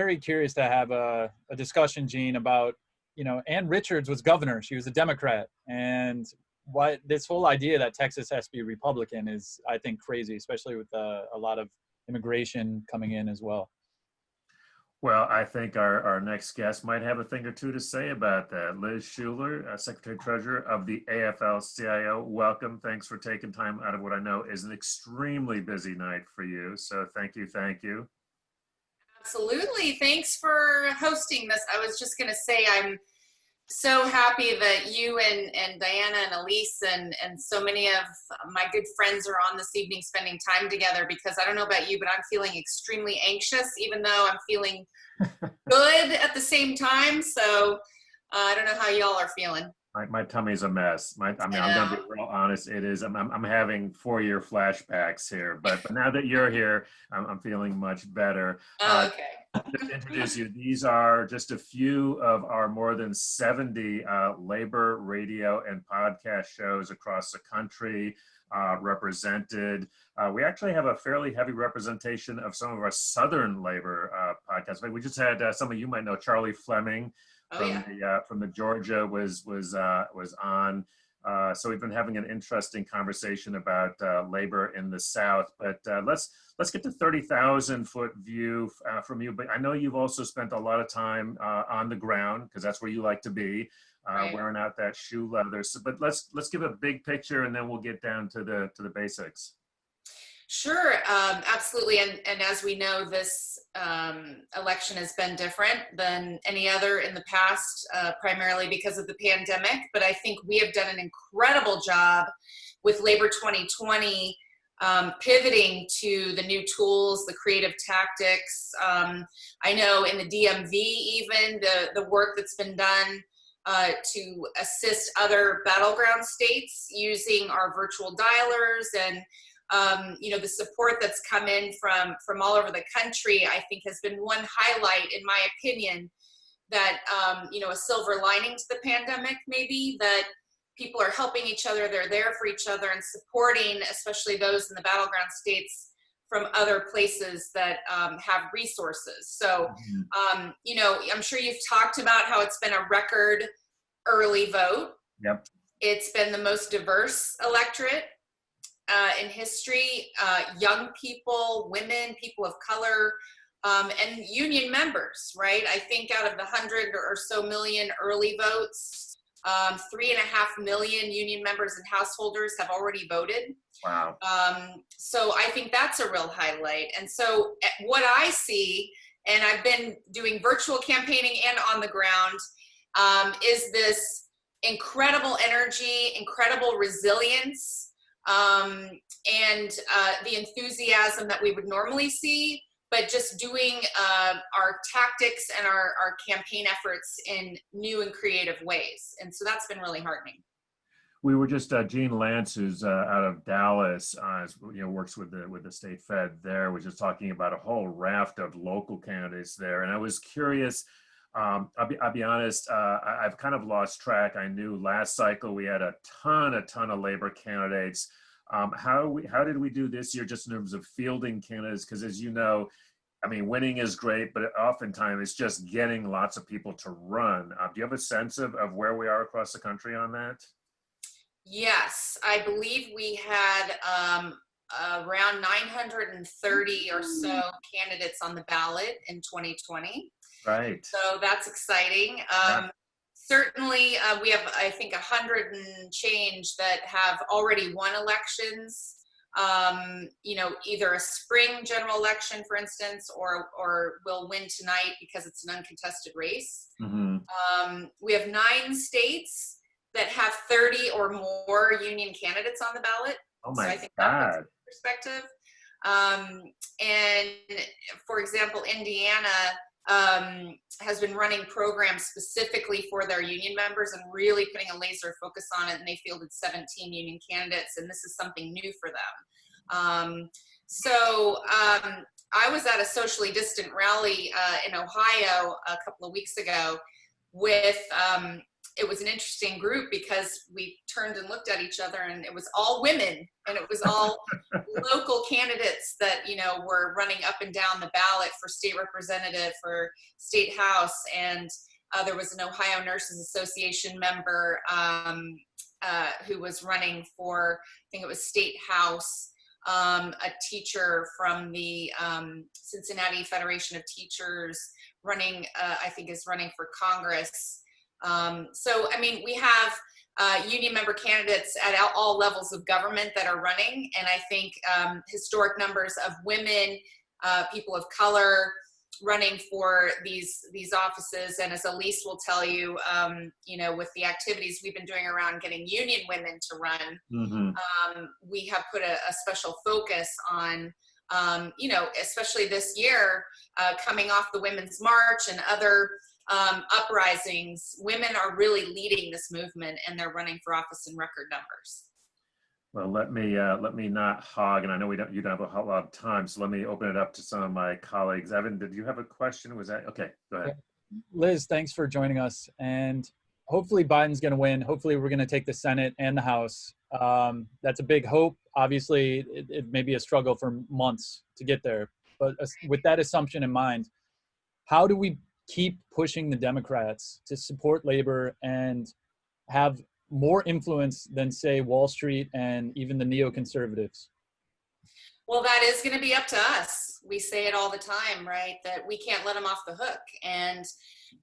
very curious to have a discussion, Gene, about, Ann Richards was governor. She was a Democrat. And what this whole idea that Texas has to be Republican is, I think, crazy, especially with a lot of immigration coming in as well. Well, I think our next guest might have a thing or two to say about that. Liz Shuler, Secretary-Treasurer of the Afl-Cio. Welcome. Thanks for taking time out of what I know is an extremely busy night for you. So thank you. Thank you. Absolutely. Thanks for hosting this. I was just going to say I'm so happy that you and Diana and Elise and so many of my good friends are on this evening spending time together, because I don't know about you, but I'm feeling extremely anxious, even though I'm feeling good at the same time. So I don't know how y'all are feeling. My tummy's a mess. I'm going to be real honest. It is. I'm having 4-year flashbacks here, but now that you're here, I'm feeling much better. Oh, okay. Just to introduce you, these are just a few of our more than 70 labor, radio, and podcast shows across the country represented. We actually have a fairly heavy representation of some of our Southern labor podcasts. We just had some of you might know Charlie Flemming from the Georgia was on. So we've been having an interesting conversation about labor in the South. But let's get to 30,000-foot view from you. But I know you've also spent a lot of time on the ground, because that's where you like to be, wearing out that shoe leather. So, but let's give a big picture, and then we'll get down to the basics. Sure, absolutely. And as we know, this election has been different than any other in the past, primarily because of the pandemic. But I think we have done an incredible job with Labor 2020, pivoting to the new tools, the creative tactics. I know in the DMV, even the work that's been done to assist other battleground states using our virtual dialers, and the support that's come in from all over the country, I think has been one highlight, in my opinion, that, a silver lining to the pandemic, maybe, that people are helping each other, they're there for each other and supporting, especially those in the battleground states from other places that have resources. So, I'm sure you've talked about how it's been a record early vote. Yep. It's been the most diverse electorate in history, young people, women, people of color, and union members, right? I think out of the 100 or so million early votes, 3.5 million union members and householders have already voted. Wow. So I think that's a real highlight. And so what I see, and I've been doing virtual campaigning and on the ground, is this incredible energy, incredible resilience, and the enthusiasm that we would normally see, but just doing our tactics and our campaign efforts in new and creative ways. And so that's been really heartening. We were just Gene Lance, who's out of Dallas, works with the state Fed there, was just talking about a whole raft of local candidates there. And I was curious. I'll be honest. I've kind of lost track. I knew last cycle we had a ton of labor candidates. How did we do this year, just in terms of fielding candidates? Because as you know, I mean, winning is great, but oftentimes it's just getting lots of people to run. Do you have a sense of where we are across the country on that? Yes, I believe we had around 930 or so candidates on the ballot in 2020. Right. So that's exciting. Certainly, we have, I think, 100 and change that have already won elections. Either a spring general election, for instance, or will win tonight because it's an uncontested race. Mm-hmm. We have 9 states that have 30 or more union candidates on the ballot. Oh my so I think God. That puts it in perspective. And for example, Indiana has been running programs specifically for their union members and really putting a laser focus on it. And they fielded 17 union candidates, and this is something new for them. I was at a socially distant rally in Ohio a couple of weeks ago with it was an interesting group because we turned and looked at each other, and it was all women, and it was all local candidates that, you know, were running up and down the ballot for state representative, for state house, and there was an Ohio Nurses Association member who was running for, I think it was state house, a teacher from the Cincinnati Federation of Teachers running, I think is running for Congress. So, I mean, we have union member candidates at all levels of government that are running, and I think historic numbers of women, people of color running for these offices. And as Elise will tell you, you know, with the activities we've been doing around getting union women to run, we have put a special focus on, you know, especially this year, coming off the Women's March and other uprisings, women are really leading this movement, and they're running for office in record numbers. Well, let me not hog, and I know you don't have a whole lot of time, so let me open it up to some of my colleagues. Evan, did you have a question? Was that okay? Go ahead. Liz, thanks for joining us, and hopefully Biden's going to win. Hopefully we're going to take the Senate and the House. That's a big hope. Obviously, it may be a struggle for months to get there, but with that assumption in mind, how do we keep pushing the Democrats to support labor and have more influence than, say, Wall Street and even the neoconservatives? Well, that is going to be up to us. We say it all the time, right? That we can't let them off the hook. And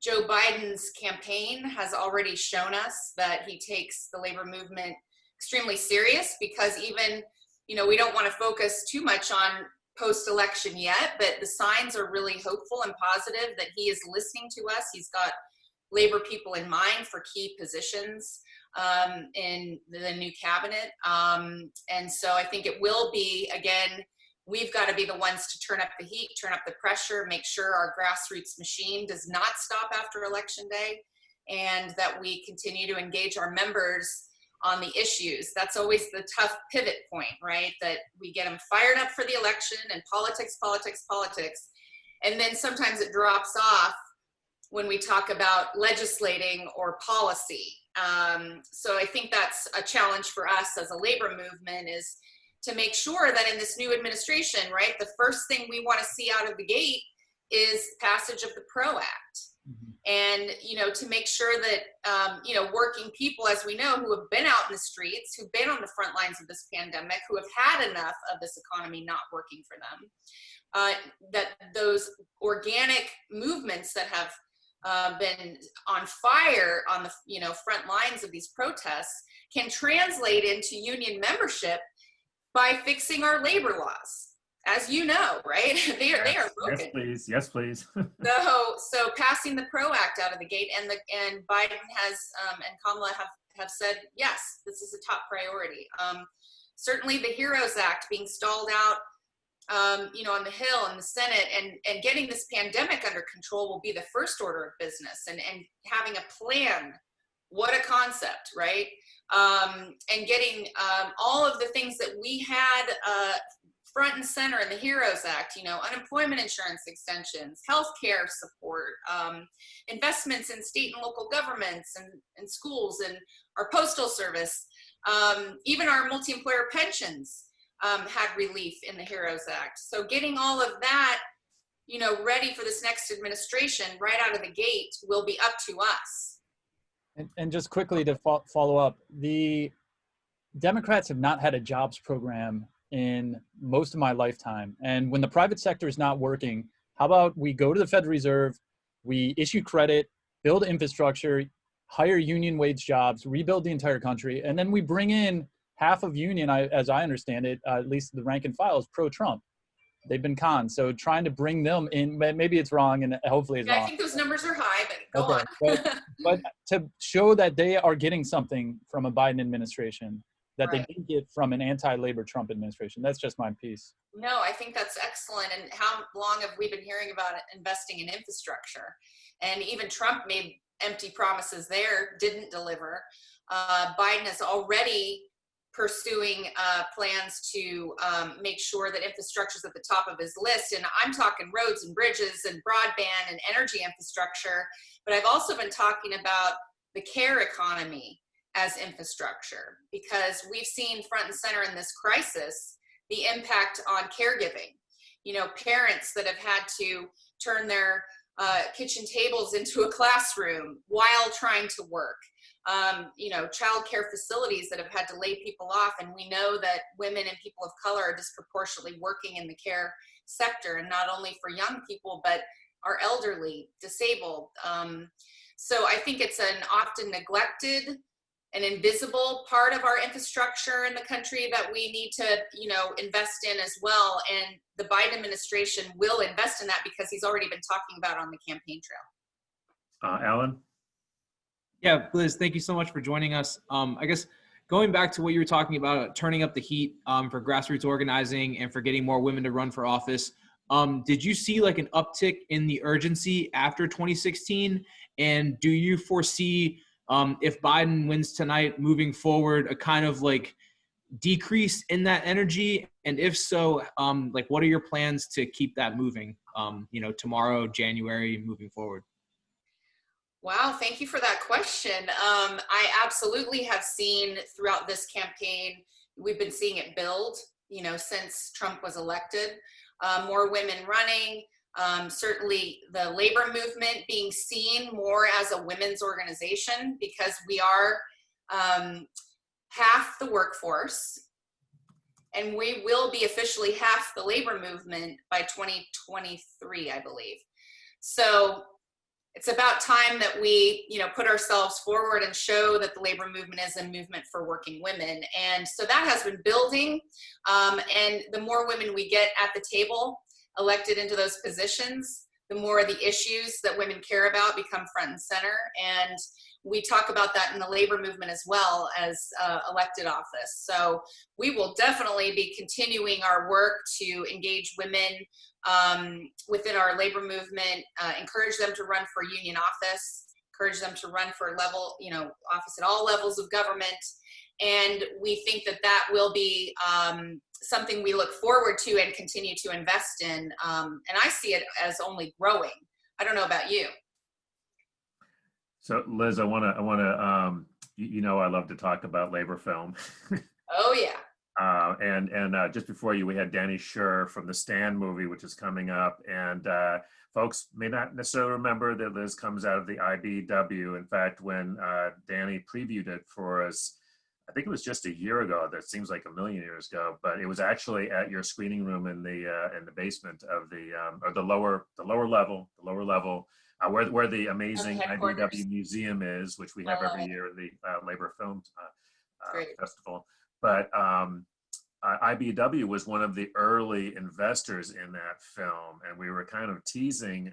Joe Biden's campaign has already shown us that he takes the labor movement extremely serious, because even, you know, we don't want to focus too much on post-election yet, but the signs are really hopeful and positive that he is listening to us. He's got labor people in mind for key positions in the new cabinet. And so I think it will be, again, we've got to be the ones to turn up the heat, turn up the pressure, make sure our grassroots machine does not stop after Election Day, and that we continue to engage our members on the issues. That's always the tough pivot point, right? That we get them fired up for the election and politics. And then sometimes it drops off when we talk about legislating or policy. So I think that's a challenge for us as a labor movement, is to make sure that in this new administration, right, the first thing we want to see out of the gate is passage of the PRO Act. And, you know, to make sure that, you know, working people, as we know, who have been out in the streets, who've been on the front lines of this pandemic, who have had enough of this economy not working for them, that those organic movements that have been on fire on the, you know, front lines of these protests can translate into union membership by fixing our labor laws. As you know, right? They are broken. Yes, please. So passing the PRO Act out of the gate, and Biden has and Kamala have said, yes, this is a top priority. Certainly the HEROES Act being stalled out, you know, on the Hill and the Senate, and getting this pandemic under control will be the first order of business, and having a plan. What a concept, right? And getting all of the things that we had front and center in the HEROES Act, you know, unemployment insurance extensions, healthcare support, investments in state and local governments and schools, and our postal service, even our multi-employer pensions had relief in the HEROES Act. So getting all of that, you know, ready for this next administration right out of the gate will be up to us. And just quickly to follow up, the Democrats have not had a jobs program in most of my lifetime. And when the private sector is not working, how about we go to the Federal Reserve, we issue credit, build infrastructure, hire union wage jobs, rebuild the entire country, and then we bring in half of union, as I understand it, at least the rank and file, is pro-Trump. They've been conned. So trying to bring them in, maybe it's wrong, and hopefully it's wrong. I think those numbers are high, but go on. but to show that they are getting something from a Biden administration that they didn't get from an anti-labor Trump administration. That's just my piece. No, I think that's excellent. And how long have we been hearing about investing in infrastructure? And even Trump made empty promises there, didn't deliver. Biden is already pursuing plans to make sure that infrastructure is at the top of his list. And I'm talking roads and bridges and broadband and energy infrastructure. But I've also been talking about the care economy as infrastructure, because we've seen front and center in this crisis the impact on caregiving. You know, parents that have had to turn their kitchen tables into a classroom while trying to work. You know, childcare facilities that have had to lay people off. And we know that women and people of color are disproportionately working in the care sector, and not only for young people, but our elderly, disabled. So I think it's an often neglected and invisible part of our infrastructure in the country that we need to, you know, invest in as well. And the Biden administration will invest in that because he's already been talking about it on the campaign trail. Alan? Yeah, Liz, thank you so much for joining us. I guess going back to what you were talking about, turning up the heat for grassroots organizing and for getting more women to run for office, did you see like an uptick in the urgency after 2016? And do you foresee, if Biden wins tonight, moving forward, a kind of like decrease in that energy? And if so, like what are your plans to keep that moving, you know, tomorrow, January, moving forward? Wow, thank you for that question. I absolutely have seen throughout this campaign, we've been seeing it build, you know, since Trump was elected. More women running, certainly the labor movement being seen more as a women's organization, because we are half the workforce, and we will be officially half the labor movement by 2023, I believe. So it's about time that we, you know, put ourselves forward and show that the labor movement is a movement for working women. And so that has been building. And the more women we get at the table, elected into those positions, the more the issues that women care about become front and center. And we talk about that in the labor movement as well as elected office. So we will definitely be continuing our work to engage women within our labor movement, encourage them to run for union office, encourage them to run for level, you know, office at all levels of government. And we think that that will be something we look forward to and continue to invest in. And I see it as only growing. I don't know about you. So Liz, I want to, you know, I love to talk about labor film. Oh yeah. And just before you, we had Danny Schur from the Stand movie, which is coming up. And folks may not necessarily remember that Liz comes out of the IBW. In fact, when Danny previewed it for us, I think it was just a year ago. That seems like a million years ago, but it was actually at your screening room in the basement of or the lower level, where the amazing IBW museum is, which we have every year at the Labor Film Festival. But IBW was one of the early investors in that film, and we were kind of teasing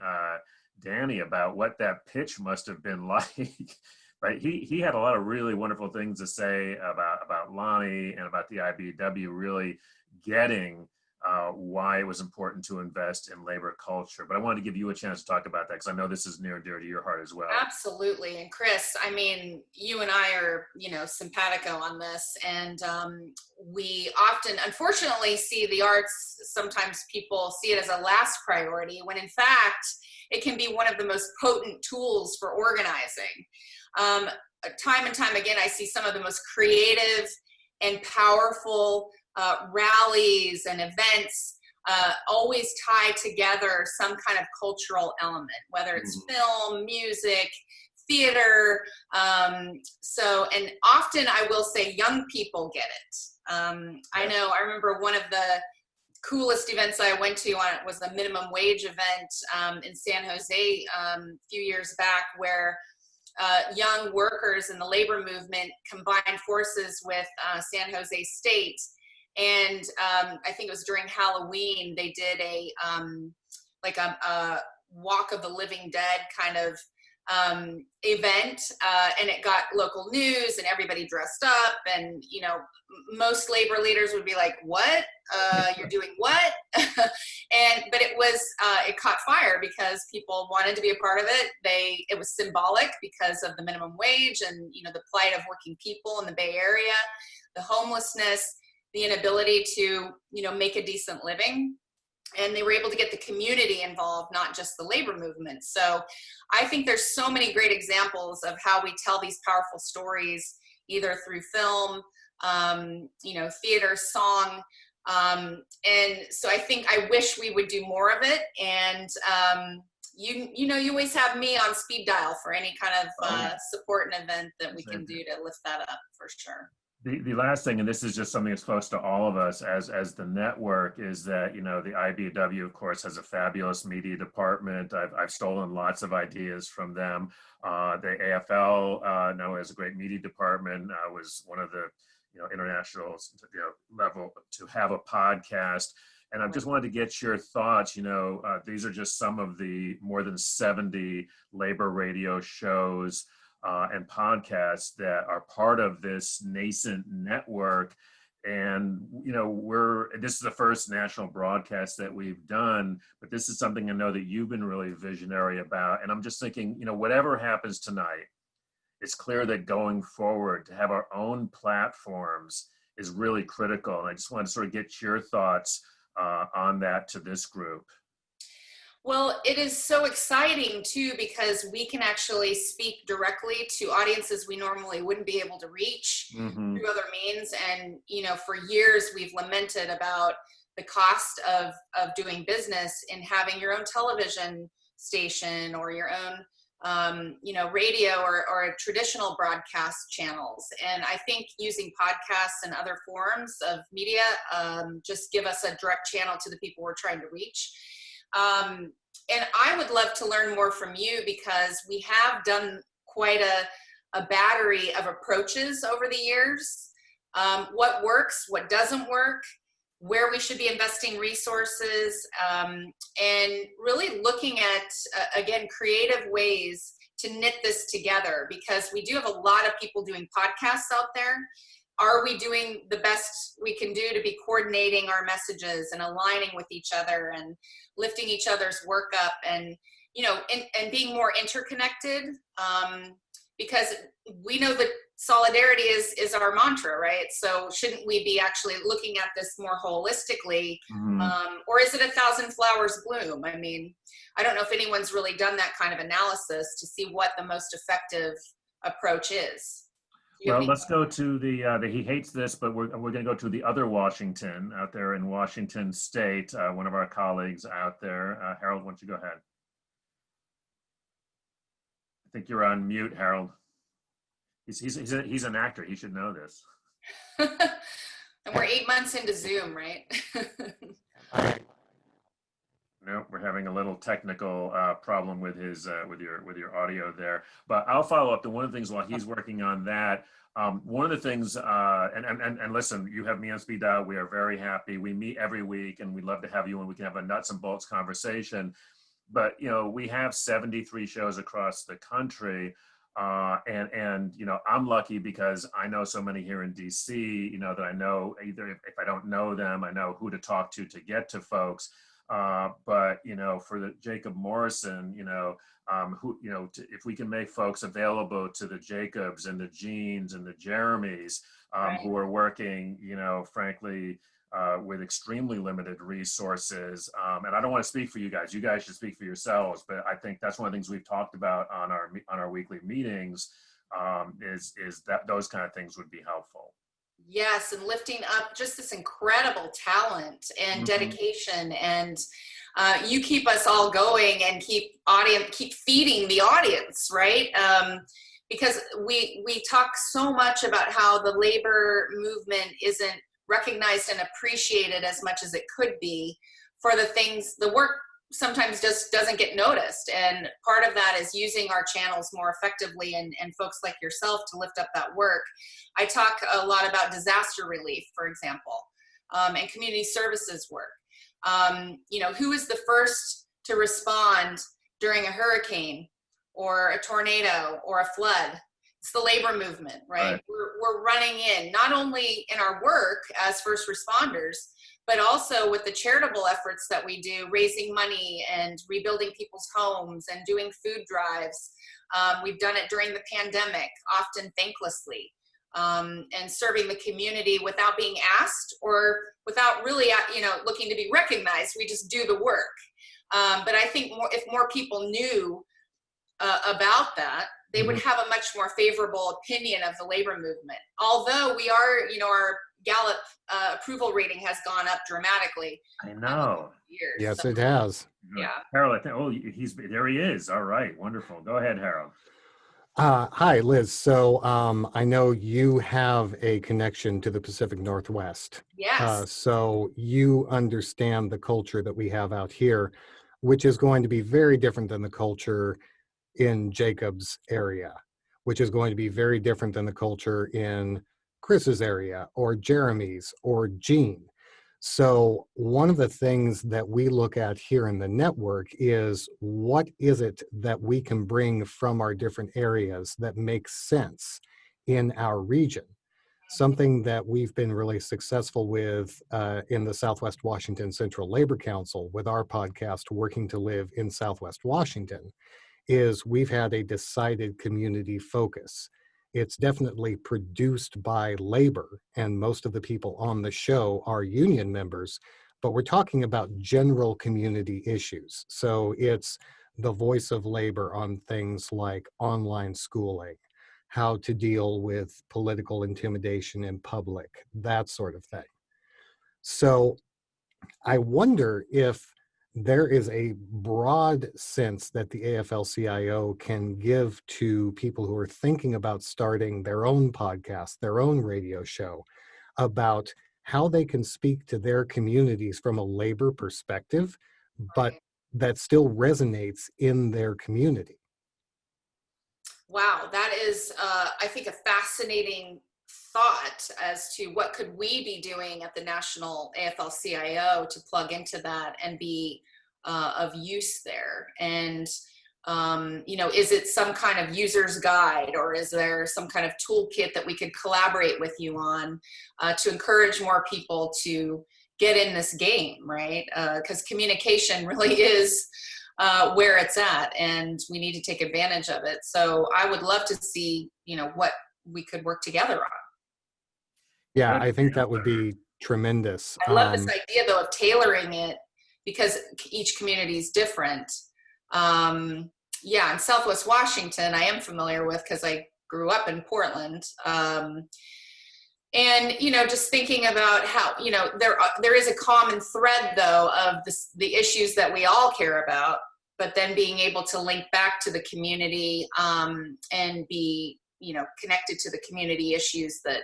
Danny about what that pitch must have been like. Right, he had a lot of really wonderful things to say about Lonnie and about the IBW really getting why it was important to invest in labor culture. But I wanted to give you a chance to talk about that because I know this is near and dear to your heart as well. Absolutely. And Chris, I mean, you and I are, you know, simpatico on this. And we often, unfortunately, see the arts, sometimes people see it as a last priority, when in fact, it can be one of the most potent tools for organizing. Time and time again, I see some of the most creative and powerful rallies and events always tie together some kind of cultural element, whether it's film, music, theater. So, and often I will say young people get it. I know, I remember one of the coolest events I went to was the minimum wage event in San Jose a few years back, where young workers in the labor movement combined forces with San Jose State. And I think it was during Halloween, they did a Walk of the Living Dead kind of event, and it got local news and everybody dressed up. And, you know, most labor leaders would be like, what? You're doing what? But it caught fire because people wanted to be a part of it. It was symbolic because of the minimum wage and, you know, the plight of working people in the Bay Area, the homelessness, the inability to, you know, make a decent living. and they were able to get the community involved, not just the labor movement. So I think there's so many great examples of how we tell these powerful stories, either through film, theater, song. And so I wish we would do more of it. And, you always have me on speed dial for any kind of support and event that we can do to lift that up, for sure. The last thing, and this is just something that's close to all of us as the network, is that, the IBW, of course, has a fabulous media department. I've stolen lots of ideas from them. The AFL now has a great media department. Was one of the international level to have a podcast. And I just wanted to get your thoughts. These are just some of the more than 70 labor radio shows and podcasts that are part of this nascent network. And, this is the first national broadcast that we've done, but this is something I know that you've been really visionary about. And I'm just thinking, whatever happens tonight, it's clear that going forward to have our own platforms is really critical. And I just want to sort of get your thoughts on that to this group. Well, it is so exciting too, because we can actually speak directly to audiences we normally wouldn't be able to reach through other means. And, for years we've lamented about the cost of doing business in having your own television station or your own, radio or traditional broadcast channels. And I think using podcasts and other forms of media just give us a direct channel to the people we're trying to reach. And I would love to learn more from you, because we have done quite a battery of approaches over the years. What works, what doesn't work, where we should be investing resources, and really looking at, again, creative ways to knit this together, because we do have a lot of people doing podcasts out there. Are we doing the best we can do to be coordinating our messages and aligning with each other and lifting each other's work up, and, and being more interconnected? Because we know that solidarity is our mantra, right? So shouldn't we be actually looking at this more holistically? Or is it 1,000 flowers bloom? I mean, I don't know if anyone's really done that kind of analysis to see what the most effective approach is. Well, let's go to the he hates this, but we're going to go to the other Washington out there in Washington State. One of our colleagues out there, Harold, why don't you go ahead? I think you're on mute, Harold. He's an actor. He should know this. And we're 8 months into Zoom, right? No, we're having a little technical problem with his with your audio there. But I'll follow up. One of the things while he's working on that, one of the things, and listen, you have me on speed dial. We are very happy. We meet every week, and we'd love to have you, and we can have a nuts and bolts conversation. But we have 73 shows across the country. And I'm lucky because I know so many here in DC, that I know either if I don't know them, I know who to talk to get to folks. But for the Jacob Morrison, if we can make folks available to the Jacobs and the Jeans and the Jeremys, who are working, frankly, with extremely limited resources. And I don't want to speak for you guys. You guys should speak for yourselves. But I think that's one of the things we've talked about on our weekly meetings, is that those kind of things would be helpful. Yes, and lifting up just this incredible talent and dedication, and you keep us all going and keep feeding the audience, right? Because we talk so much about how the labor movement isn't recognized and appreciated as much as it could be for the work sometimes just doesn't get noticed. And part of that is using our channels more effectively and folks like yourself to lift up that work. I talk a lot about disaster relief, for example, and community services work. Who is the first to respond during a hurricane or a tornado or a flood? It's the labor movement, right? We're running in, not only in our work as first responders, but also with the charitable efforts that we do, raising money and rebuilding people's homes and doing food drives. We've done it during the pandemic, often thanklessly. and serving the community without being asked or without really, looking to be recognized. We just do the work. But I think if more people knew about that, they would have a much more favorable opinion of the labor movement. Although we are, our Gallup approval rating has gone up dramatically. I know. Years, Yes, so, it has. yeah. Harold, I think, there he is. All right, wonderful. Go ahead, Harold. Hi, Liz. So I know you have a connection to the Pacific Northwest. Yes. So you understand the culture that we have out here, which is going to be very different than the culture in Jacob's area, which is going to be very different than the culture in Chris's area or Jeremy's or Gene. So one of the things that we look at here in the network is what is it that we can bring from our different areas that makes sense in our region. Something that we've been really successful with in the Southwest Washington Central Labor Council with our podcast, Working to Live in Southwest Washington, is we've had a decided community focus. It's definitely produced by labor, and most of the people on the show are union members, but we're talking about general community issues. So it's the voice of labor on things like online schooling, how to deal with political intimidation in public, that sort of thing. So I wonder if there is a broad sense that the Afl-Cio can give to people who are thinking about starting their own podcast, their own radio show, about how they can speak to their communities from a labor perspective, but that still resonates in their community. Wow, that is, I think, a fascinating thought as to what could we be doing at the National Afl-Cio to plug into that and be of use there. And, is it some kind of user's guide, or is there some kind of toolkit that we could collaborate with you on to encourage more people to get in this game, right? Because communication really is where it's at, and we need to take advantage of it. So I would love to see, what we could work together on. Yeah, I think that would be tremendous. I love this idea, though, of tailoring it because each community is different. In Southwest Washington, I am familiar with because I grew up in Portland. And, just thinking about how, there is a common thread, though, of the issues that we all care about, but then being able to link back to the community and be, connected to the community issues that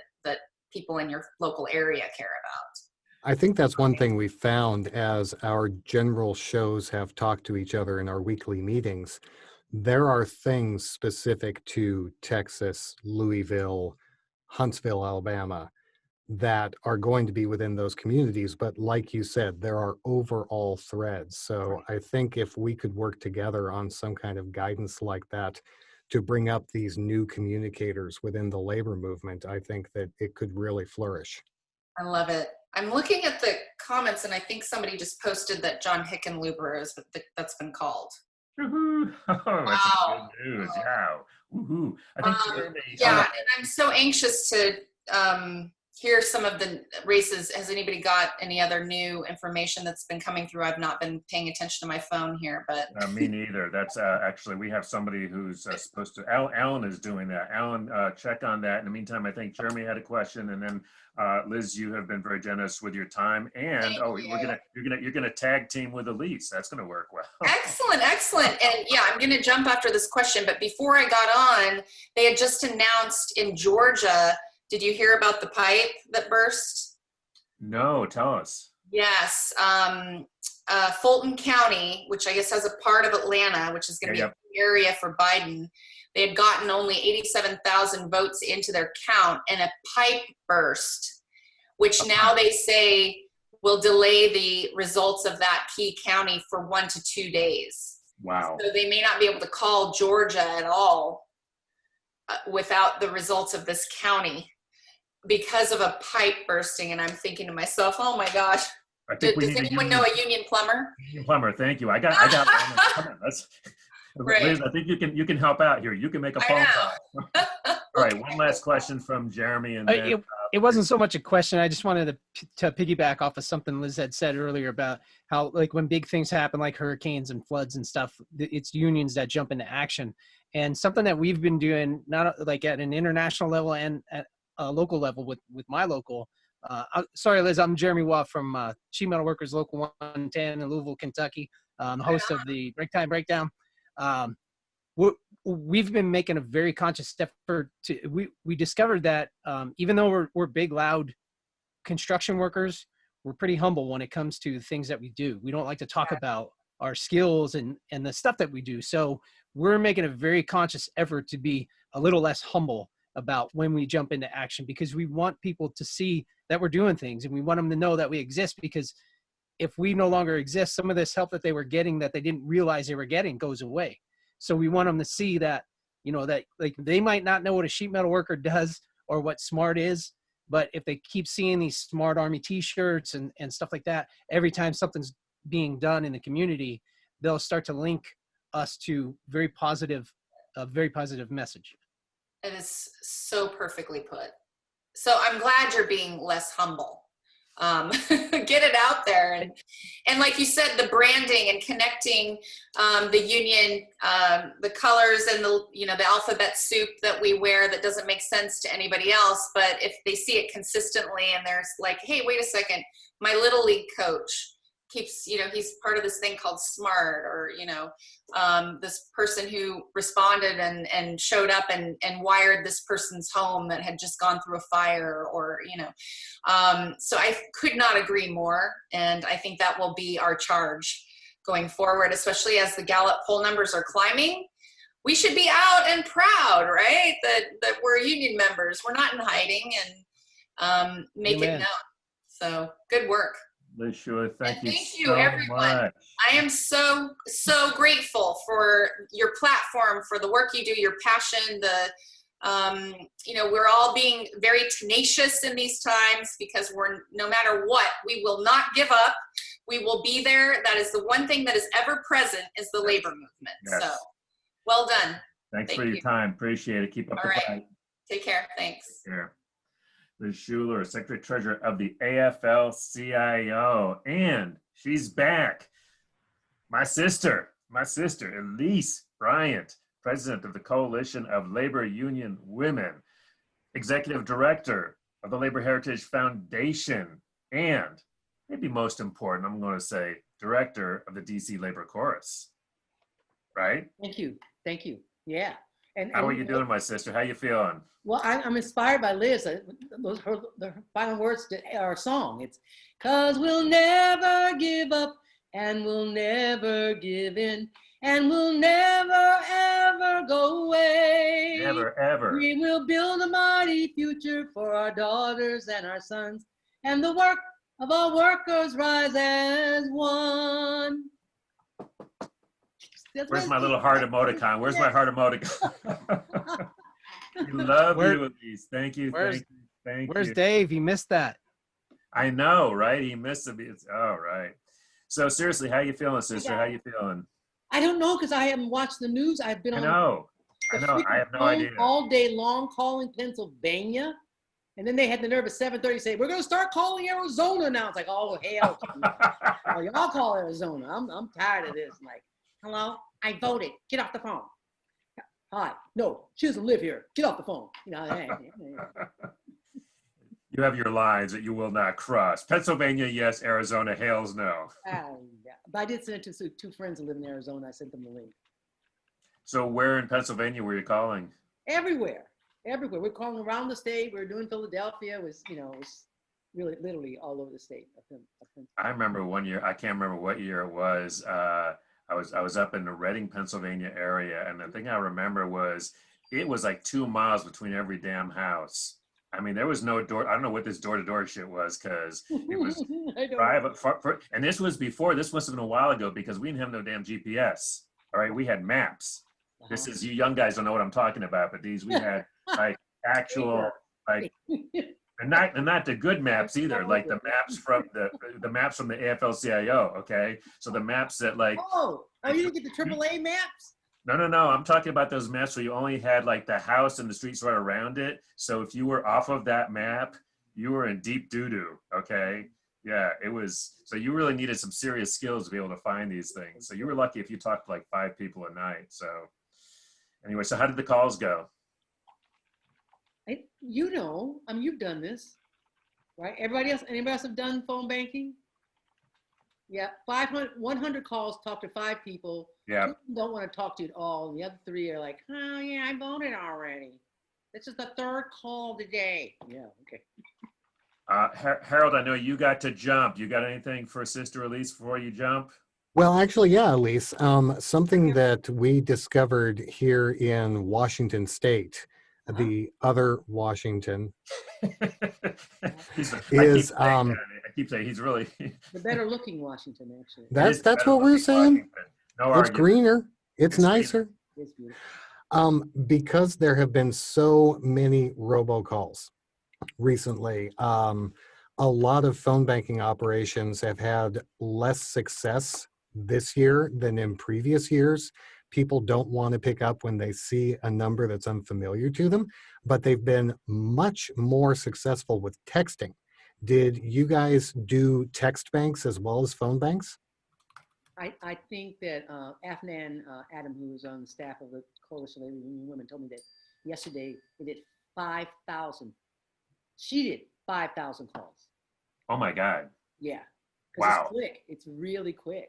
people in your local area care about. I think that's one thing we found as our general shows have talked to each other in our weekly meetings. There are things specific to Texas, Louisville, Huntsville, Alabama, that are going to be within those communities. But like you said, there are overall threads. So I think if we could work together on some kind of guidance like that to bring up these new communicators within the labor movement, I think that it could really flourish. I love it. I'm looking at the comments, and I think somebody just posted that John Hickenlooper that's been called. Woohoo! Oh, Wow. That's good news. Yeah. Woohoo! I think Jeremy. And I'm so anxious to hear some of the races. Has anybody got any other new information that's been coming through? I've not been paying attention to my phone here, but Me neither. That's actually, we have somebody who's supposed to. Alan is doing that. Alan, check on that. In the meantime, I think Jeremy had a question, and then Liz, you have been very generous with your time. And you're gonna tag team with Elise. That's gonna work well. Excellent. And yeah, I'm gonna jump after this question, but before I got on, they had just announced in Georgia. Did you hear about the pipe that burst? No, tell us. Yes. Fulton County, which I guess has a part of Atlanta, which is going to be a big area for Biden. They had gotten only 87,000 votes into their count, and a pipe burst, which now they say will delay the results of that key county for 1 to 2 days. Wow. So they may not be able to call Georgia at all without the results of this county because of a pipe bursting. And I'm thinking to myself, oh my gosh, does anyone know a union plumber? Union plumber, thank you. I got Come on, right. Liz, I think you can help out here. You can make a phone call. All right, one last question from Jeremy, and then It wasn't so much a question. I just wanted to piggyback off of something Liz had said earlier about how, like, when big things happen, like hurricanes and floods and stuff, it's unions that jump into action. And something that we've been doing, not like at an international level and at a local level with my local. Sorry, Liz, I'm Jeremy Waugh from Sheet Metal Workers Local 110 in Louisville, Kentucky. I'm the host of the Break Time Breakdown. We've been making a very conscious effort to, we discovered that even though we're big, loud construction workers, we're pretty humble when it comes to things that we do. We don't like to talk about our skills and the stuff that we do. So we're making a very conscious effort to be a little less humble about when we jump into action, because we want people to see that we're doing things, and we want them to know that we exist, because if we no longer exist, some of this help that they were getting that they didn't realize they were getting goes away. So we want them to see that, you know, that like they might not know what a sheet metal worker does or what SMART is, but if they keep seeing these SMART Army t-shirts and stuff like that, every time something's being done in the community, they'll start to link us to a very positive message. It is so perfectly put. So I'm glad you're being less humble. Get it out there, and like you said, the branding and connecting the union, the colors and the alphabet soup that we wear that doesn't make sense to anybody else, but if they see it consistently and there's like, hey, wait a second, my little league coach keeps, he's part of this thing called SMART, or this person who responded and showed up and wired this person's home that had just gone through a fire, or so I could not agree more, and I think that will be our charge going forward, especially as the Gallup poll numbers are climbing. We should be out and proud, right, that we're union members. We're not in hiding, and make Amen. it known. So good work. Liz Schuler, thank you so everyone. much. I am so grateful for your platform, for the work you do, your passion. We're all being very tenacious in these times, because no matter what, we will not give up. We will be there. That is the one thing that is ever present, is the labor movement. Yes. So well done. Thanks Thank for your you. time. Appreciate it. Keep up All the right. fight. Take care. Thanks. Here. Liz Schuler, Secretary Treasurer of the Afl-Cio, and she's back. My sister, Elise Bryant, President of the Coalition of Labor Union Women, Executive Director of the Labor Heritage Foundation, and maybe most important, I'm going to say, Director of the DC Labor Chorus. Right? Thank you. Yeah. How are you doing, my sister? How you feeling? Well, I'm inspired by Liz. The final words to our song. It's, 'cause we'll never give up, and we'll never give in, and we'll never ever go away. Never, ever. We will build a mighty future for our daughters and our sons, and the work of all workers rise as one. Where's my little heart emoticon? Where's my heart emoticon? We love you, Elise. Thank you. Where's Dave? He missed that. I know, right? He missed it. It's all right. So seriously, how you feeling, sister? How you feeling? I don't know, because I haven't watched the news. I've been I know. I have no idea. All day long calling Pennsylvania. And then they had the nerve at 7:30 say, we're going to start calling Arizona now. It's like, oh, hell. Well, y'all call Arizona. I'm tired of this. I'm like, hello, I voted. Get off the phone. Hi. No, she doesn't live here. Get off the phone. You have your lines that you will not cross. Pennsylvania, yes. Arizona, hails no. But I did send it to two friends who live in Arizona. I sent them the link. So where in Pennsylvania were you calling? Everywhere. We're calling around the state. We're doing Philadelphia. It was really literally all over the state. I remember one year, I can't remember what year it was. I was up in the Reading, Pennsylvania area, and the thing I remember was it was like 2 miles between every damn house. I mean, there was no door. I don't know what this door-to-door shit was, because it was private. And this was before. This must have been a while ago, because we didn't have no damn GPS. All right, we had maps. This is, you young guys don't know what I'm talking about, but we had like actual like. And not the good maps either, like the maps from the maps from the Afl-Cio, okay? So the maps that like. Oh, you didn't get the AAA maps? No. I'm talking about those maps where you only had like the house and the streets right around it. So if you were off of that map, you were in deep doo-doo, okay? Yeah, it was, so you really needed some serious skills to be able to find these things. So you were lucky if you talked to like 5 people a night. So anyway, so how did the calls go? You know, I mean, you've done this, right? Anybody else have done phone banking? Yeah, 100 calls, talk to 5 people. Yeah. 2 of them don't want to talk to you at all. And the other 3 are like, oh yeah, I voted already. This is the 3rd call today. Yeah, okay. Harold, I know you got to jump. You got anything for Sister Elise before you jump? Well, actually, yeah, Elise. Something that we discovered here in Washington State, the other Washington, is I keep saying he's really The better looking Washington, actually. that's what we're saying. No It's argument. greener. It's nicer. It's beautiful. Because there have been so many robocalls recently. A lot of phone banking operations have had less success this year than in previous years. People don't want to pick up when they see a number that's unfamiliar to them, but they've been much more successful with texting. Did you guys do text banks as well as phone banks? I think that Afnan Adam, who was on the staff of the Coalition of Women, told me that yesterday they did 5,000. She did 5,000 calls. Oh my God. Yeah. Wow. It's quick. It's really quick.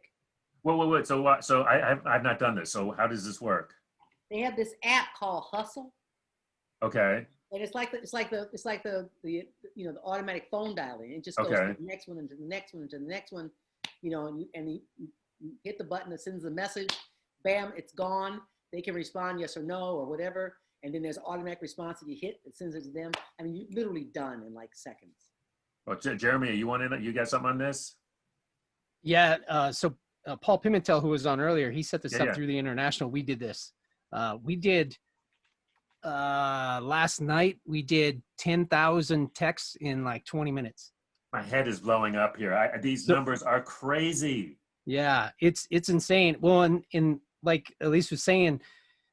Wait. So what? So I've not done this. So how does this work? They have this app called Hustle, Okay. and it's like the you know, the automatic phone dialing. It just goes Okay. to the next one and to the next one and to the next one, you know, and you hit the button that sends the message. Bam, it's gone. They can respond yes or no or whatever, and then there's an automatic response that you hit that sends it to them. I mean, you're literally done in like seconds. Well, Jeremy, you got something on this? Yeah. So Paul Pimentel, who was on earlier, he set this up Yeah. through the international. We did this. We did last night. We did 10,000 texts in like 20 minutes. My head is blowing up here. These numbers are crazy. Yeah, it's insane. Well, and like Elise was saying,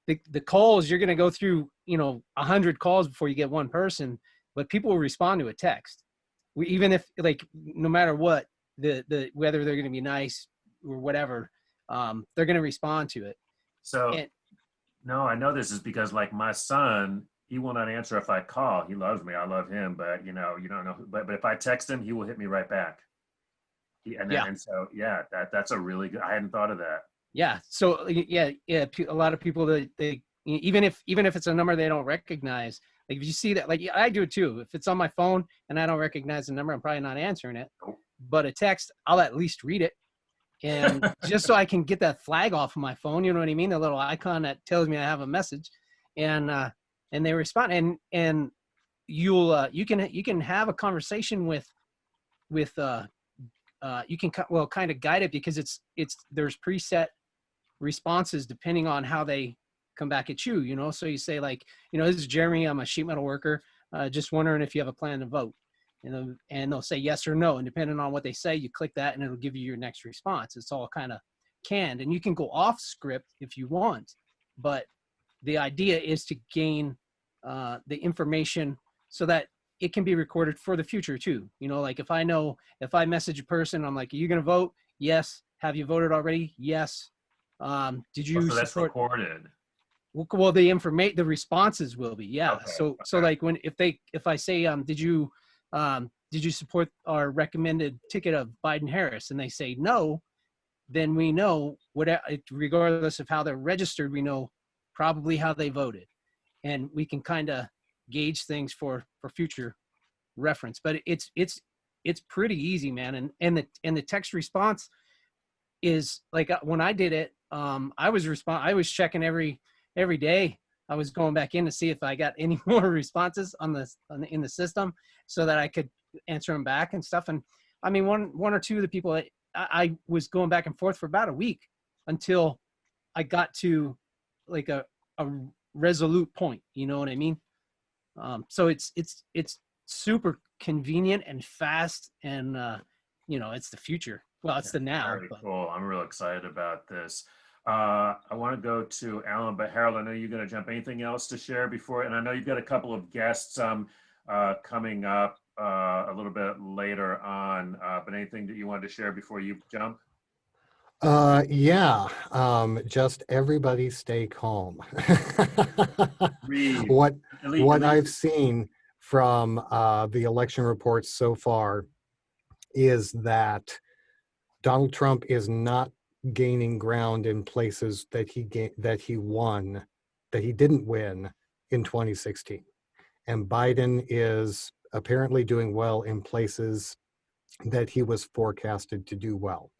the calls, you're going to go through, you know, 100 calls before you get one person, but people will respond to a text. Even if, like, no matter what, whether they're going to be nice or whatever, they're going to respond to it. So no, I know this is because like my son, he will not answer if I call. He loves me. I love him, but you know, you don't know. But if I text him, he will hit me right back. And so that's a really good. I hadn't thought of that. Yeah. So yeah. A lot of people that they even if it's a number they don't recognize, like if you see that, like I do it too. If it's on my phone and I don't recognize the number, I'm probably not answering it. Nope. But a text, I'll at least read it, and just so I can get that flag off of my phone. You know what I mean? The little icon that tells me I have a message, and they respond, and you can have a conversation with you can kind of guide it, because there's preset responses depending on how they come back at you, you know. So you say, like, you know, this is Jeremy, I'm a sheet metal worker, just wondering if you have a plan to vote, and they'll say yes or no, and depending on what they say, you click that and it'll give you your next response. It's all kind of canned, and you can go off script if you want, but the idea is to gain the information so that it can be recorded for the future too. You know, like if I message a person, I'm like, are you going to vote? Yes. Have you voted already? Yes. Did you So that's support? recorded. Well, the responses will be, yeah. Okay, So like if I say, did you support our recommended ticket of Biden Harris? And they say no, then we know regardless of how they're registered, we know probably how they voted, and we can kind of gauge things for future reference. But it's pretty easy, man. And the text response is like, when I did it, I was checking every day. I was going back in to see if I got any more responses in the system, so that I could answer them back and stuff. And I mean, one or two of the people that I was going back and forth for about a week until I got to like a resolute point. You know what I mean? So it's super convenient and fast, and you know, it's the future. Well, it's the now. Very cool. I'm real excited about this. I want to go to Alan, but Harold, I know you're going to jump. Anything else to share before? And I know you've got a couple of guests coming up a little bit later on, but anything that you wanted to share before you jump? Yeah, just everybody stay calm. Read. What Elise. I've seen from the election reports so far is that Donald Trump is not gaining ground in places that he didn't win in 2016, and Biden is apparently doing well in places that he was forecasted to do well.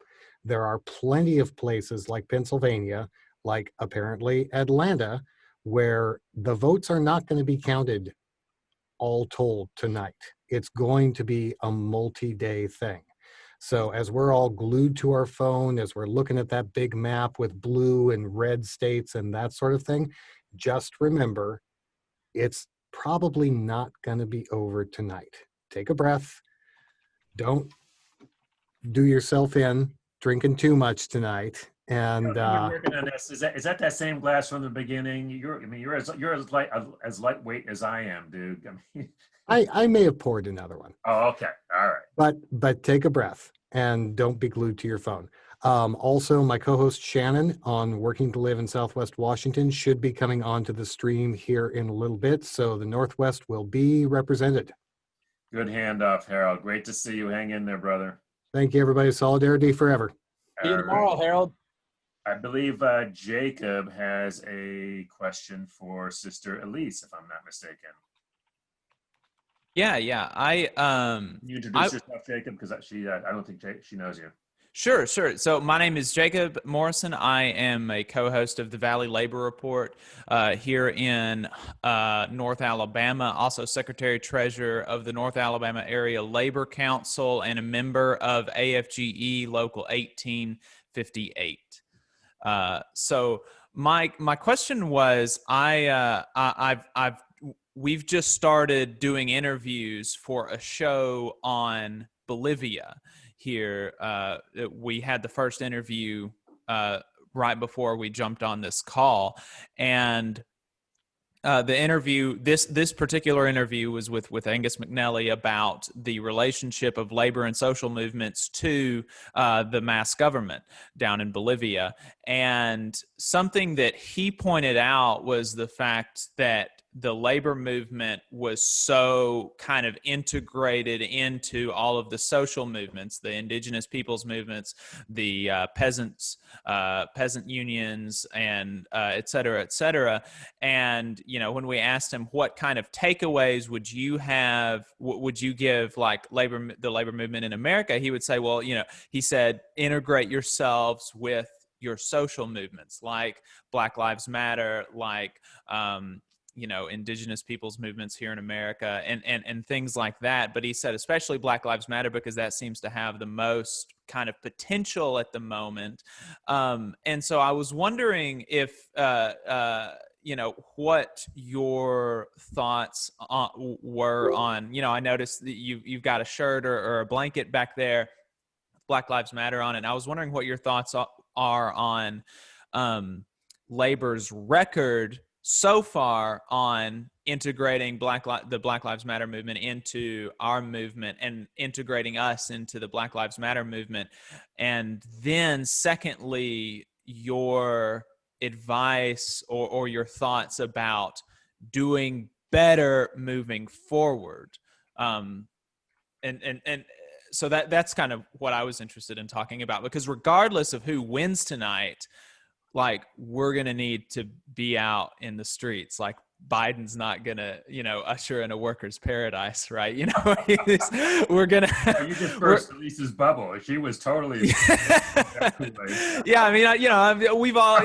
There are plenty of places like Pennsylvania, like apparently Atlanta, where the votes are not going to be counted all told tonight. It's going to be a multi-day thing. So as we're all glued to our phone, as we're looking at that big map with blue and red states and that sort of thing, just remember, it's probably not going to be over tonight. Take a breath. Don't do yourself in drinking too much tonight. And You've been working on this. Is that same glass from the beginning? You're as lightweight as I am, dude. I mean, I may have poured another one. oh, okay, all right. But take a breath and don't be glued to your phone. Also, my co-host Shannon on Working to Live in Southwest Washington should be coming onto the stream here in a little bit, so the Northwest will be represented. Good handoff, Harold. Great to see you. Hang in there, brother. Thank you, everybody. Solidarity forever. See you tomorrow, Harold. I believe Jacob has a question for Sister Elise, if I'm not mistaken. Yeah. Can you introduce yourself, Jacob? Because I don't think she knows you. Sure. So my name is Jacob Morrison. I am a co-host of the Valley Labor Report here in North Alabama, also Secretary Treasurer of the North Alabama Area Labor Council and a member of AFGE Local 1858. So my question was, we've just started doing interviews for a show on Bolivia here. We had the first interview right before we jumped on this call, and the interview, this particular interview was with Angus McNally about the relationship of labor and social movements to the mass government down in Bolivia. And something that he pointed out was the fact that the labor movement was so kind of integrated into all of the social movements, the indigenous peoples movements, the peasant unions, and et cetera, et cetera. And, when we asked him what kind of takeaways would you give like the labor movement in America, he would say, well, he said, integrate yourselves with your social movements like Black Lives Matter, like, indigenous peoples movements here in America and things like that. But he said, especially Black Lives Matter, because that seems to have the most kind of potential at the moment. And so I was wondering if, what your thoughts were on, I noticed that you've got a shirt or a blanket back there, Black Lives Matter on it. And I was wondering what your thoughts are on labor's record so far on integrating the Black Lives Matter movement into our movement and integrating us into the Black Lives Matter movement. And then secondly, your advice or your thoughts about doing better moving forward. And so that's kind of what I was interested in talking about, because regardless of who wins tonight, like, we're going to need to be out in the streets. Like, Biden's not going to, usher in a worker's paradise, right? We're going to. You just burst Elise's bubble. She was totally. Yeah, I mean, we've all,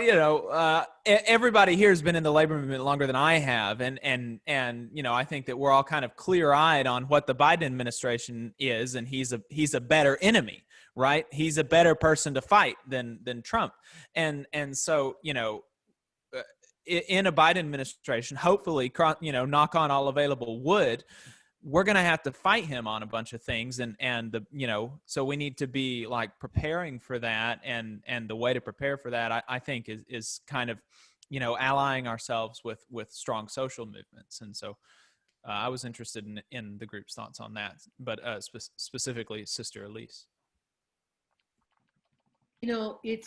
everybody here has been in the labor movement longer than I have. And I think that we're all kind of clear-eyed on what the Biden administration is, and he's a better enemy. Right? He's a better person to fight than Trump. And so, in a Biden administration, hopefully, knock on all available wood, we're going to have to fight him on a bunch of things. And so we need to be like preparing for that. And the way to prepare for that, I think is kind of, allying ourselves with strong social movements. And so I was interested in the group's thoughts on that, but specifically Sister Elise. It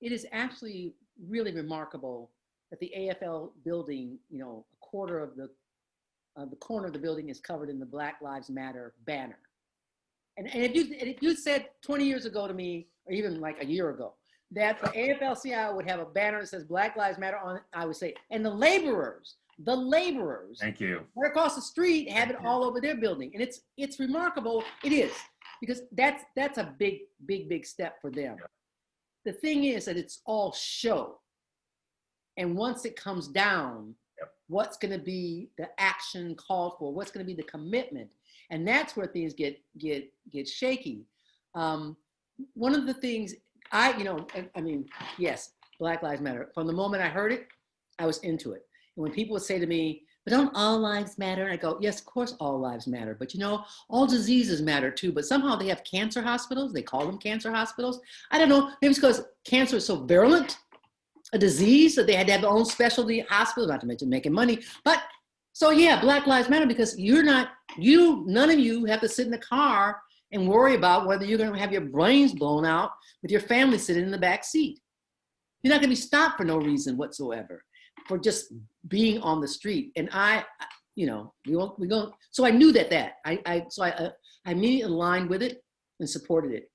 is actually really remarkable that the AFL building, a quarter of the corner of the building is covered in the Black Lives Matter banner. And if you said 20 years ago to me, or even like a year ago, that the Afl-Cio would have a banner that says Black Lives Matter on it, I would say, and the laborers, thank you, right across the street have it all over their building. And it's remarkable. It is, because that's a big step for them. Yeah. The thing is that it's all show. And once it comes down, what's going to be the action called for? What's going to be the commitment? And that's where things get shaky. One of the things yes, Black Lives Matter. From the moment I heard it, I was into it. And when people would say to me, but don't all lives matter? I go, yes, of course all lives matter. But all diseases matter too. But somehow they have cancer hospitals. They call them cancer hospitals. I don't know. Maybe it's because cancer is so virulent a disease that they had to have their own specialty hospital, not to mention making money. But so yeah, Black Lives Matter, because none of you have to sit in the car and worry about whether you're going to have your brains blown out with your family sitting in the back seat. You're not going to be stopped for no reason whatsoever for just being on the street. And we go. So I knew that I immediately aligned with it and supported it.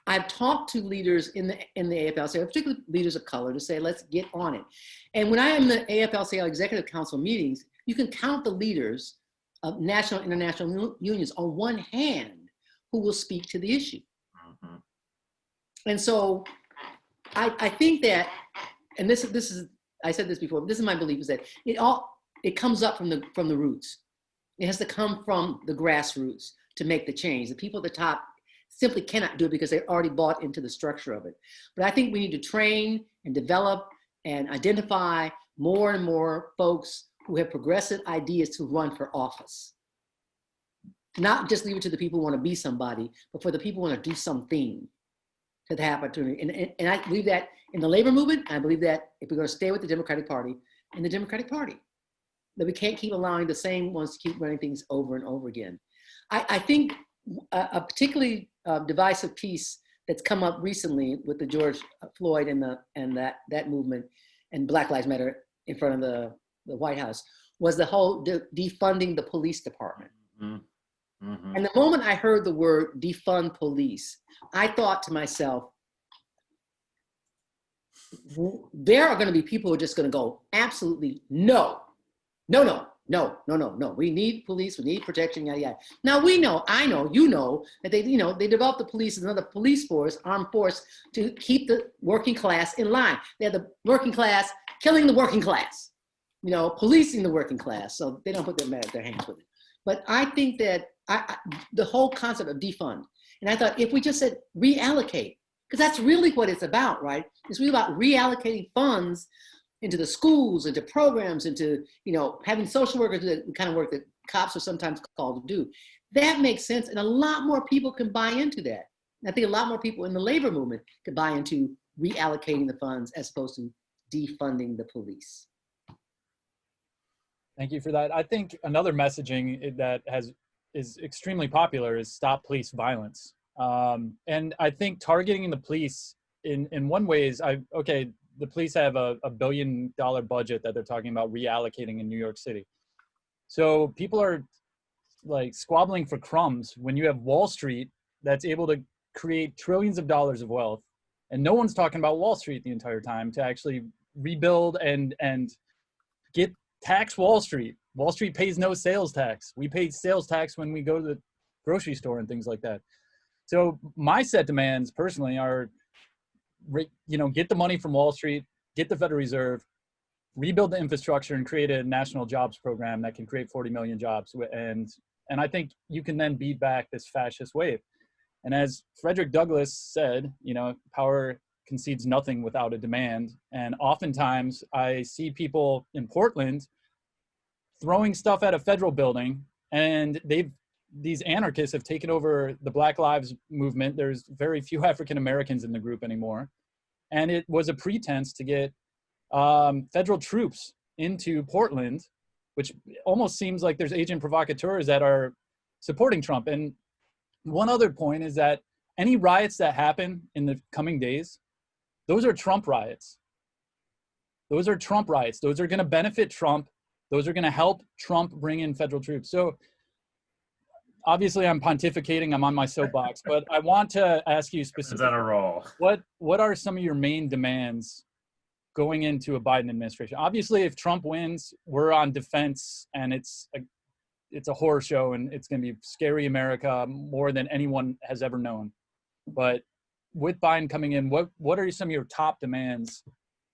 I've talked to leaders in the AFL-CIO, particularly leaders of color, to say, let's get on it. And when I am in the AFL-CIO Executive Council meetings, you can count the leaders of national and international unions on one hand who will speak to the issue. Mm-hmm. And so I think that, and this is, I said this before, but this is my belief, is that it comes up from the roots. It has to come from the grassroots to make the change. The people at the top simply cannot do it because they're already bought into the structure of it. But I think we need to train and develop and identify more and more folks who have progressive ideas to run for office. Not just leave it to the people who want to be somebody, but for the people who want to do something to the opportunity. And I believe that in the labor movement, I believe that if we're going to stay with the Democratic Party, that we can't keep allowing the same ones to keep running things over and over again. I think a particularly divisive piece that's come up recently with the George Floyd and that movement and Black Lives Matter in front of the White House was the whole defunding the police department. Mm-hmm. Mm-hmm. And the moment I heard the word defund police, I thought to myself, there are going to be people who are just going to go, absolutely no. We need police, we need protection, yada, yada. Now I know, that they developed the police as another police force, armed force, to keep the working class in line. They're the working class killing the working class, policing the working class, so they don't put their hands with it. But I think that the whole concept of defund, and I thought if we just said reallocate, because that's really what it's about, right? It's really about reallocating funds into the schools, into programs, into having social workers do the kind of work that cops are sometimes called to do. That makes sense, and a lot more people can buy into that. And I think a lot more people in the labor movement could buy into reallocating the funds as opposed to defunding the police. Thank you for that. I think another messaging that is extremely popular is stop police violence. And I think targeting the police in one way is, the police have a $1 billion budget that they're talking about reallocating in New York City. So people are like squabbling for crumbs when you have Wall Street that's able to create trillions of dollars of wealth. And no one's talking about Wall Street the entire time to actually rebuild and get tax Wall Street. Wall Street pays no sales tax. We pay sales tax when we go to the grocery store and things like that. So my set demands personally are, get the money from Wall Street, get the Federal Reserve, rebuild the infrastructure, and create a national jobs program that can create 40 million jobs. And I think you can then beat back this fascist wave. And as Frederick Douglass said, power concedes nothing without a demand. And oftentimes I see people in Portland throwing stuff at a federal building and these anarchists have taken over the Black Lives movement. There's very few African Americans in the group anymore, and it was a pretense to get federal troops into Portland, which almost seems like there's agent provocateurs that are supporting Trump. And one other point is that any riots that happen in the coming days, those are Trump riots. Those are Trump riots. Those are going to benefit Trump. Those are going to help Trump bring in federal troops. So obviously I'm pontificating, I'm on my soapbox, but I want to ask you specifically, on a roll. What are some of your main demands going into a Biden administration? Obviously, if Trump wins, we're on defense, and it's a horror show, and it's going to be scary America more than anyone has ever known. But with Biden coming in, what are some of your top demands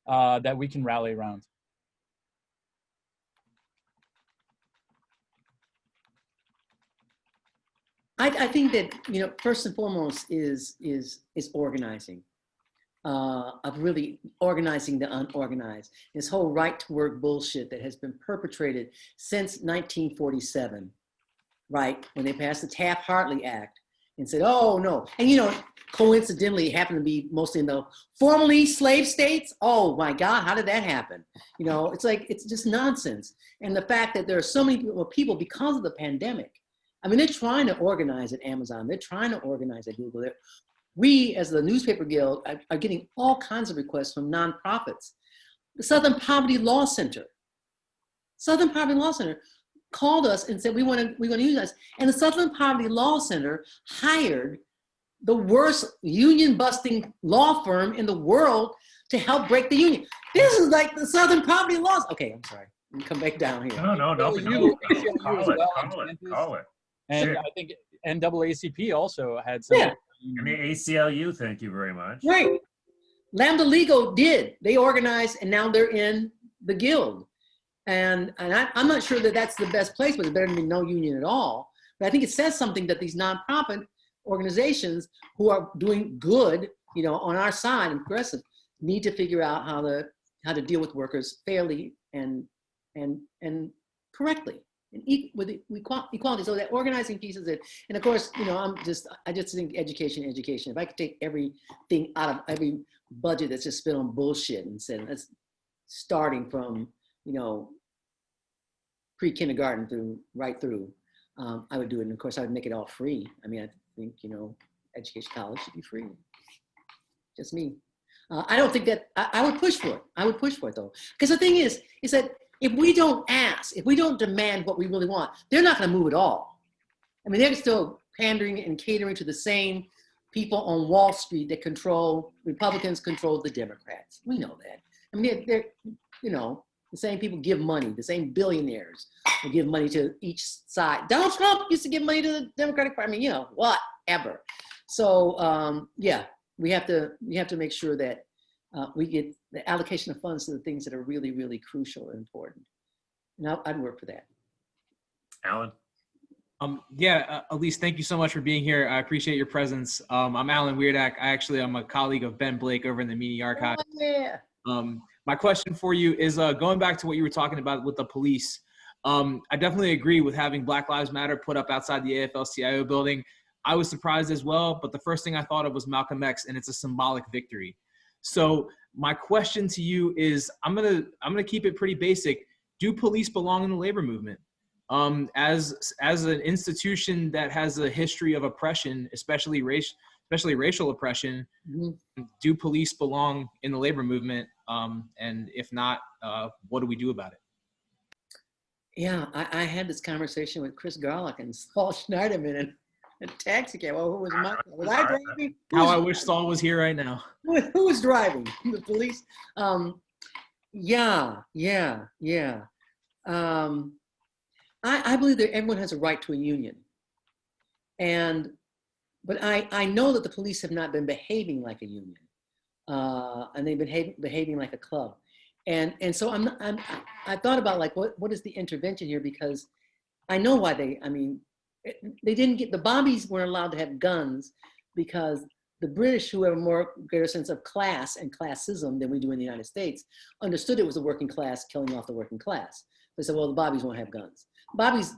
that we can rally around? I think that, first and foremost is organizing, of really organizing the unorganized. This whole right to work bullshit that has been perpetrated since 1947, right? When they passed the Taft-Hartley Act and said, oh no. And coincidentally, it happened to be mostly in the formerly slave states. Oh my God, how did that happen? It's just nonsense. And the fact that there are so many people because of the pandemic. I mean, they're trying to organize at Amazon. They're trying to organize at Google. We, as the Newspaper Guild, are getting all kinds of requests from nonprofits. The Southern Poverty Law Center called us and said, we want to use us. And the Southern Poverty Law Center hired the worst union-busting law firm in the world to help break the union. This is like the Southern Poverty laws. Okay, I'm sorry. Let me come back down here. No. Call it. And Sure. I think NAACP also had some. Yeah. And the ACLU, thank you very much. Right. Lambda Legal did. They organized, and now they're in the guild. And I'm not sure that that's the best place, but it's better than no union at all. But I think it says something that these nonprofit organizations who are doing good, on our side and progressive, need to figure out how to deal with workers fairly and correctly. And with equality. So that organizing piece is it. And of course, I just think education. If I could take everything out of every budget that's just spent on bullshit and said, let's starting from, pre-kindergarten right through, I would do it. And of course I would make it all free. I mean, I think, education college should be free. Just me. I don't think that, I would push for it. I would push for it though. Because the thing is that if we don't ask, if we don't demand what we really want, they're not going to move at all. I mean, they're still pandering and catering to the same people on Wall Street that Republicans control the Democrats. We know that. I mean, they're the same people give money, the same billionaires will give money to each side. Donald Trump used to give money to the Democratic Party. I mean, whatever. So, we have to make sure that we get the allocation of funds to the things that are really, really crucial and important. And I'd work for that. Alan? Elise, thank you so much for being here. I appreciate your presence. I'm Alan Weirdak. I'm a colleague of Ben Blake over in the Media Archive. Oh, yeah. My question for you is going back to what you were talking about with the police. I definitely agree with having Black Lives Matter put up outside the Afl-Cio building. I was surprised as well, but the first thing I thought of was Malcolm X, and it's a symbolic victory. So my question to you is, I'm gonna keep it pretty basic. Do police belong in the labor movement? As an institution that has a history of oppression, especially racial oppression, mm-hmm. Do police belong in the labor movement? And if not, what do we do about it? Yeah, I had this conversation with Chris Garlock and Saul Schneiderman in a taxi cab. Oh, who was Michael? Was I driving? I wish Saul was here right now. Who was driving? The police? I believe that everyone has a right to a union. But I know that the police have not been behaving like a union. And they've been behaving like a club. And so I thought about like, what is the intervention here? Because I know why they didn't get, the Bobbies weren't allowed to have guns because the British, who have a greater sense of class and classism than we do in the United States, understood it was the working class killing off the working class. They said, well, the Bobbies won't have guns. Bobbies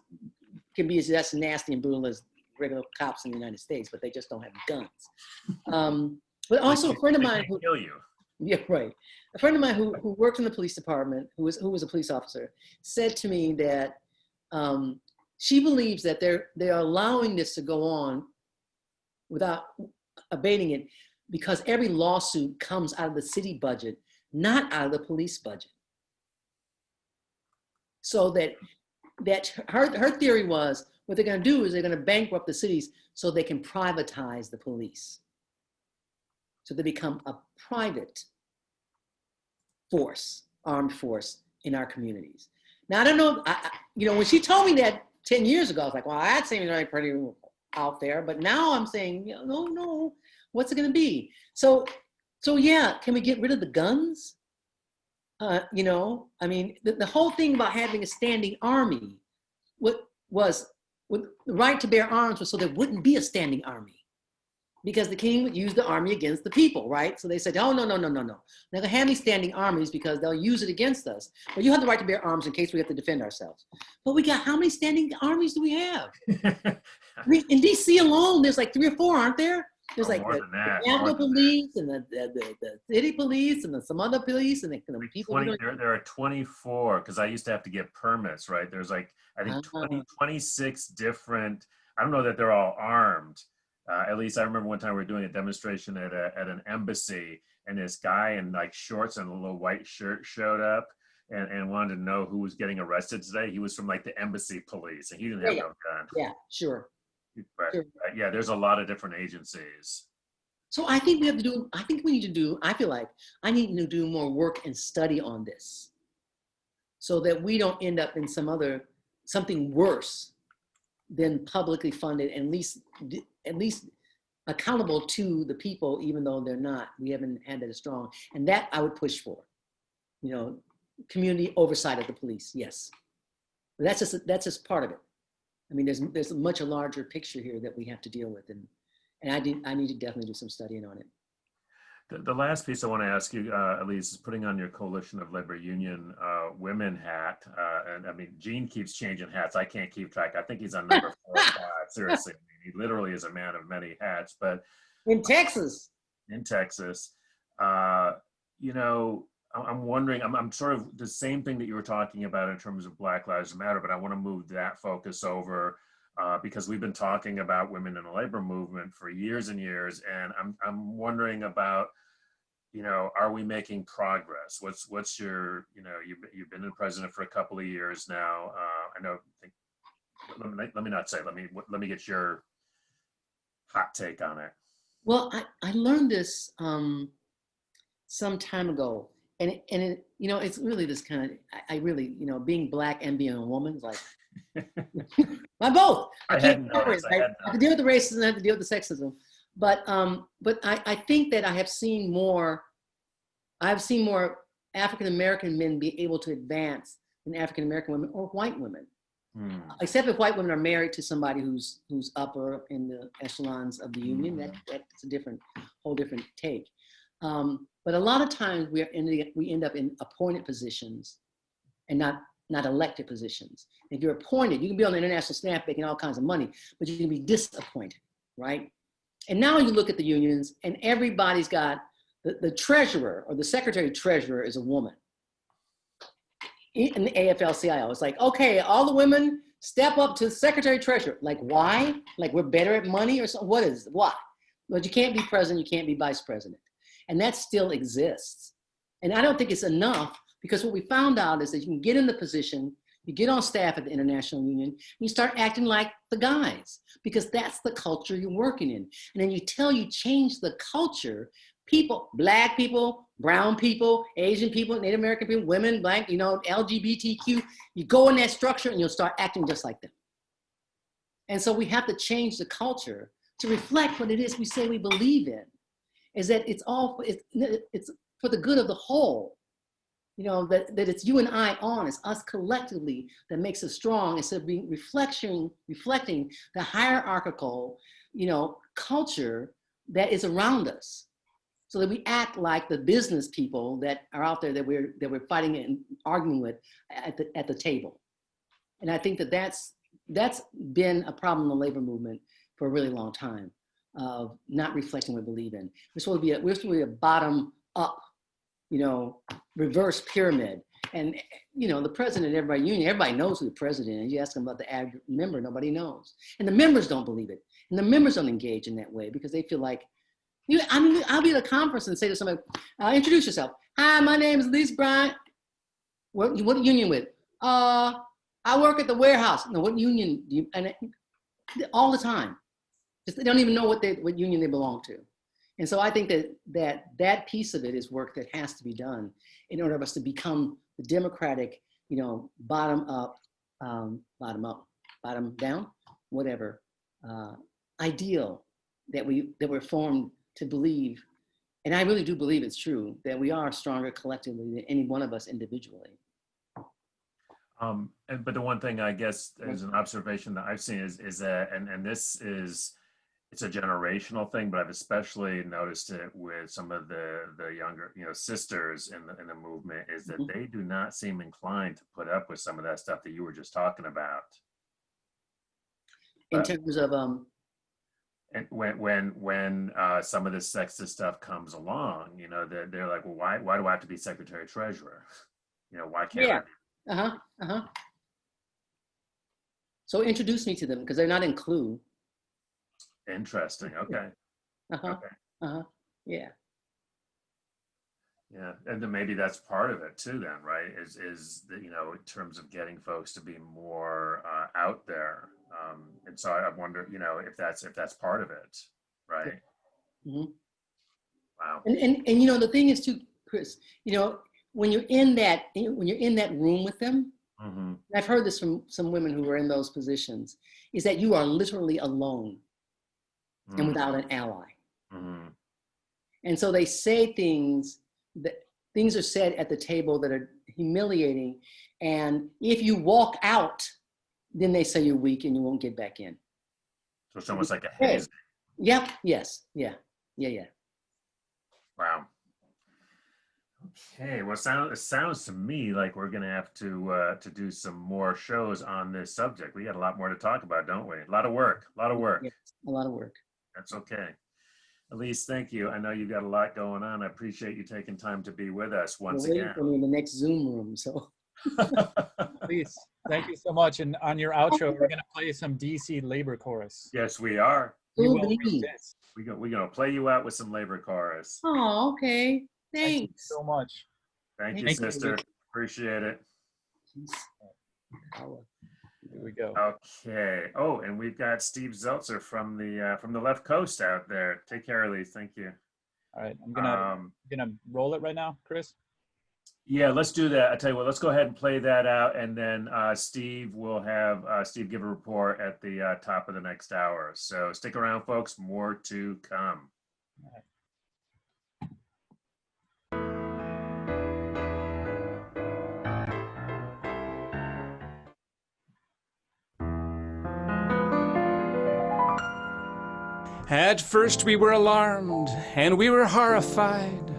can be just nasty and brutal as regular cops in the United States, but they just don't have guns. But also a friend of mine who kill you. Yeah, right. A friend of mine who worked in the police department, who was a police officer, said to me that she believes that they're allowing this to go on without abating it because every lawsuit comes out of the city budget, not out of the police budget. So that her theory was what they're going to do is they're going to bankrupt the cities so they can privatize the police. So they become a private force, armed force in our communities. Now, I don't know, when she told me that 10 years ago, I was like, well, that seems really pretty out there. But now I'm saying, no, what's it going to be? So yeah, can we get rid of the guns? I mean, the whole thing about having a standing army, the right to bear arms was so there wouldn't be a standing army. Because the king would use the army against the people, right? So they said, oh, no. They're gonna have me standing armies because they'll use it against us. But you have the right to bear arms in case we have to defend ourselves. But we got, how many standing armies do we have? I mean, in DC alone, there's like 3 or 4, aren't there? There's like the Capitol Police and the city police and some other police and the people. There are 24, because I used to have to get permits, right? There's like, I think 26 different, I don't know that they're all armed. At least I remember one time we were doing a demonstration at an embassy, and this guy in like shorts and a little white shirt showed up and wanted to know who was getting arrested today. He was from like the embassy police, and he didn't have no gun. Yeah, sure. But yeah, there's a lot of different agencies. So I think we need to do, I feel like I need to do more work and study on this so that we don't end up in something worse than publicly funded, at least accountable to the people, even though they're not. We haven't had that as strong. And that I would push for, community oversight of the police, yes. But that's just part of it. I mean, there's a much larger picture here that we have to deal with. And I need to definitely do some studying on it. The last piece I want to ask you, Elise, is putting on your Coalition of Labor Union women hat. And I mean, Gene keeps changing hats. I can't keep track. I think he's on number 4 or 5. Seriously, he literally is a man of many hats. But in Texas, I'm wondering, I'm sort of the same thing that you were talking about in terms of Black Lives Matter, but I want to move that focus over because we've been talking about women in the labor movement for years and years, and I'm wondering about, are we making progress? What's your, you've been the president for a couple of years now. Let me get your hot take on it. Well, I learned this some time ago, and it, it's really this kind of, I really, being Black and being a woman is like, I both. I have to deal with the racism and I have to deal with the sexism. But I think that I've seen more African American men be able to advance than African American women or white women. Except if white women are married to somebody who's upper in the echelons of the union, that's a whole different take. But a lot of times we end up in appointed positions and not elected positions. If you're appointed, you can be on the international staff making all kinds of money, but you can be disappointed, right? And now you look at the unions and everybody's got, the treasurer or the secretary treasurer is a woman. In the Afl-Cio, it's like, okay, all the women step up to secretary treasurer. Like, why? Like we're better at money or something? Why? Well, you can't be president, you can't be vice president. And that still exists. And I don't think it's enough, because what we found out is that you can get in the position, you get on staff at the International Union, and you start acting like the guys, because that's the culture you're working in. And then you change the culture, people, Black people, brown people, Asian people, Native American people, women, Black, LGBTQ, you go in that structure and you'll start acting just like them. And so we have to change the culture to reflect what it is we say we believe in, is that it's for the good of the whole. That it's you and I it's us collectively that makes us strong, instead of being reflecting the hierarchical, culture that is around us, so that we act like the business people that are out there that we're fighting and arguing with at the table. And I think that's that's been a problem in the labor movement for a really long time, of not reflecting what we believe in. We're supposed to be a bottom up, reverse pyramid. And, the president of every union, everybody knows who the president is. You ask them about the average member, nobody knows. And the members don't believe it. And the members don't engage in that way because they feel like, I'll be at a conference and say to somebody, introduce yourself. Hi, my name is Elise Bryant. What union with? I work at the warehouse. No, what union do you, and all the time. Just, they don't even know what union they belong to. And so I think that piece of it is work that has to be done in order for us to become the democratic, bottom down, whatever, ideal that we're formed to believe. And I really do believe it's true that we are stronger collectively than any one of us individually. But the one thing I guess is an observation that I've seen is that, and this is, it's a generational thing, but I've especially noticed it with some of the younger, sisters in the movement, is that they do not seem inclined to put up with some of that stuff that you were just talking about. In terms of and when some of this sexist stuff comes along, they're like, well, why do I have to be secretary treasurer? Why can't I? So introduce me to them because they're not in Clue. Interesting. Okay. Yeah. Yeah, and then maybe that's part of it too. Then, right? Is in terms of getting folks to be more out there, and so I wonder, if that's part of it, right? Mm-hmm. Wow. And the thing is too, Chris. When you're in that room with them, mm-hmm. I've heard this from some women who were in those positions, is that you are literally alone. Mm-hmm. And without an ally. Mm-hmm. And so they say things are said at the table that are humiliating. And if you walk out, then they say you're weak and you won't get back in. So it's almost like a haze. Yep. Yes. Yeah. Wow. Okay. Well, it sounds to me like we're going to have to do some more shows on this subject. We got a lot more to talk about, don't we? A lot of work. Yes, a lot of work. That's okay. Elise, thank you. I know you've got a lot going on. I appreciate you taking time to be with us once again. For me in the next Zoom room, so. Elise, thank you so much. And on your outro, we're going to play some DC labor chorus. Yes, we are. We will resist. We're going to play you out with some labor chorus. Oh, okay. Thanks. Thank you so much. Thank you, sister. Appreciate it. Here we go. Okay. Oh, and we've got Steve Zeltzer from the left coast out there. Take care, Elise. Thank you. All right, I'm gonna roll it right now, Chris. Yeah, let's do that. I tell you what, let's go ahead and play that out, and then Steve will have Steve give a report at the top of the next hour. So stick around, folks. More to come. All right. At first we were alarmed and we were horrified.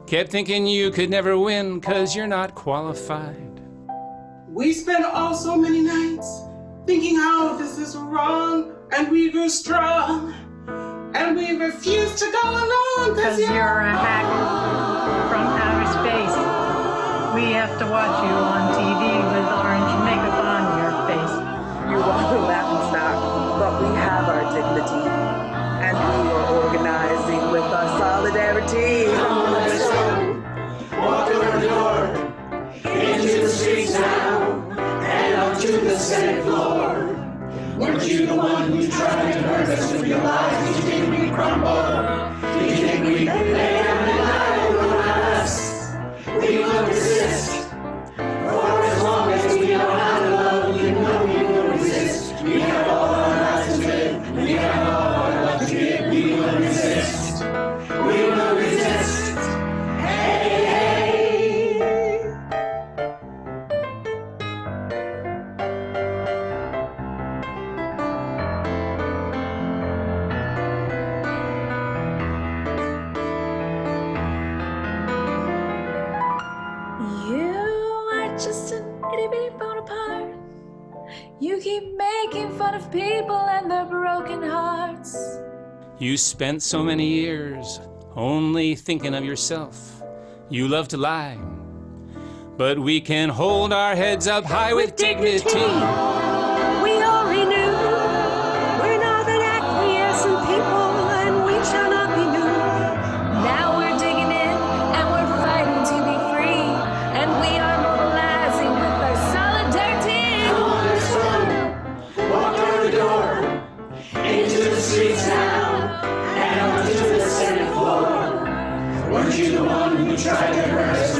Kept thinking you could never win 'cause you're not qualified. We spent all so many nights thinking how this is wrong, and we grew strong, and we refused to go alone 'cause you're a hack from outer space. We have to watch you on TV with orange makeup on your face. You are the laughing stock, but we have our dignity. And we are organizing with our solidarity. Walk through the door, into the streets now, and onto the Senate floor. Weren't you the one who tried to hurt us with your lies? You think we crumble? You think we lay down and lie on us? We will resist. For as long as we know how to love, you know we will resist. We have all our lives to live. We have all our You keep making fun of people and their broken hearts. You spent so many years only thinking of yourself. You love to lie, but we can hold our heads up high with dignity. We already knew we're not an acquiescent people, and we shall not be new. Now we're digging in and we're fighting to be free, and we are mobilizing with our solidarity. Come on, let's run. Walk door to door, into the streets now, and onto the Senate floor. Weren't you the one who tried to hurt us